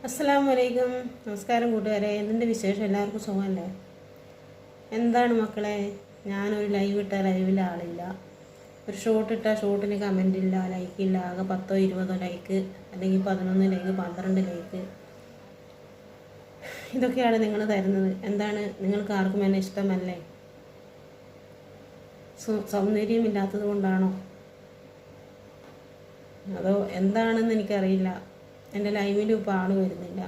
അസ്സലാമലൈക്കും. നമസ്കാരം കൂട്ടുകാരെ. എന്തിൻ്റെ വിശേഷം? എല്ലാവർക്കും സുഖമല്ലേ? എന്താണ് മക്കളെ, ഞാനൊരു ലൈവ് ഇട്ടാൽ ലൈവിൽ ആളില്ല, ഒരു ഷോട്ട് ഇട്ടാൽ ഷോട്ടിന് കമൻ്റ് ഇല്ല, ലൈക്കില്ല. ആകെ 10-20 ലൈക്ക്, അല്ലെങ്കിൽ 11 ലൈക്ക്, 12 ലൈക്ക്. ഇതൊക്കെയാണ് നിങ്ങൾ തരുന്നത്. എന്താണ്, നിങ്ങൾക്ക് ആർക്കും എന്നെ ഇഷ്ടമല്ലേ? സൗന്ദര്യമില്ലാത്തത് കൊണ്ടാണോ? അതോ എന്താണെന്ന് എനിക്കറിയില്ല. എൻ്റെ ലൈവിലും ഇപ്പോൾ ആൾ വരുന്നില്ല.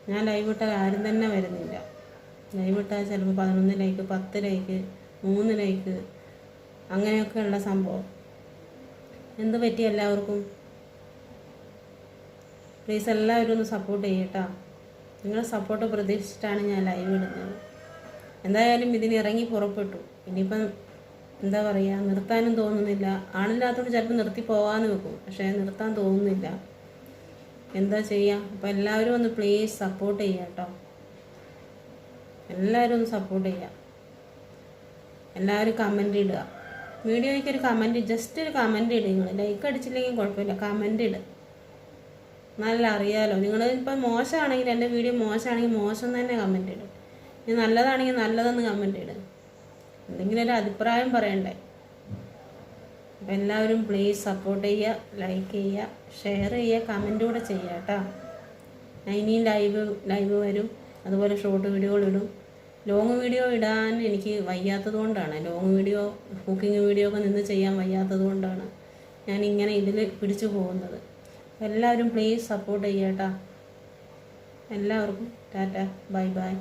ഞാൻ ലൈവ് ഇട്ടാൽ ആരും തന്നെ വരുന്നില്ല. ലൈവ് ഇട്ടാൽ ചിലപ്പോൾ 11 ലൈക്ക്, 10 ലൈക്ക്, 3 ലൈക്ക്, അങ്ങനെയൊക്കെയുള്ള സംഭവം. എന്ത് പറ്റി എല്ലാവർക്കും? പ്ലീസ് എല്ലാവരും ഒന്ന് സപ്പോർട്ട് ചെയ്യട്ടോ. നിങ്ങളുടെ സപ്പോർട്ട് പ്രതീക്ഷിച്ചിട്ടാണ് ഞാൻ ലൈവ് ഇടുന്നത്. എന്തായാലും ഇതിന് ഇറങ്ങി പുറപ്പെട്ടു. ഇനിയിപ്പം എന്താ പറയുക, നിർത്താനും തോന്നുന്നില്ല. ആളില്ലാത്തതുകൊണ്ട് ചിലപ്പോൾ നിർത്തി പോകാമെന്ന് വെക്കും, പക്ഷേ നിർത്താൻ തോന്നുന്നില്ല. എന്താ ചെയ്യുക? അപ്പോൾ എല്ലാവരും ഒന്ന് പ്ലീസ് സപ്പോർട്ട് ചെയ്യുക കേട്ടോ. എല്ലാവരും ഒന്ന് സപ്പോർട്ട് ചെയ്യുക. എല്ലാവരും കമൻ്റ് ഇടുക. വീഡിയോയ്ക്ക് ഒരു കമൻറ്റ്, ജസ്റ്റ് ഒരു കമൻറ്റ് ഇടുക. നിങ്ങൾ ലൈക്ക് അടിച്ചില്ലെങ്കിൽ കുഴപ്പമില്ല, കമൻറ്റ് ഇടുക. നല്ല അറിയാലോ. നിങ്ങൾ ഇപ്പം മോശമാണെങ്കിൽ, എൻ്റെ വീഡിയോ മോശമാണെങ്കിൽ മോശം തന്നെ കമൻറ്റ് ഇടും. ഇനി നല്ലതാണെങ്കിൽ നല്ലതെന്ന് കമൻറ്റ് ഇടുക. എന്തെങ്കിലും ഒരു അഭിപ്രായം പറയണ്ടേ? അപ്പം എല്ലാവരും പ്ലീസ് സപ്പോർട്ട് ചെയ്യുക, ലൈക്ക് ചെയ്യുക, ഷെയർ ചെയ്യുക, കമൻറ്റ് കൂടെ ചെയ്യുക കേട്ടോ. ഇനിയും ലൈവ് വരും, അതുപോലെ ഷോർട്ട് വീഡിയോകളിടും. ലോങ് വീഡിയോ ഇടാൻ എനിക്ക് വയ്യാത്തത് കൊണ്ടാണ്, ലോങ് വീഡിയോ, കുക്കിംഗ് വീഡിയോ ഒക്കെ നിന്ന് ചെയ്യാൻ വയ്യാത്തത് കൊണ്ടാണ് ഞാൻ ഇങ്ങനെ ഇതിൽ പിടിച്ചു പോകുന്നത്. എല്ലാവരും പ്ലീസ് സപ്പോർട്ട് ചെയ്യുക കേട്ടോ. എല്ലാവർക്കും ടാറ്റ, ബൈ ബൈ.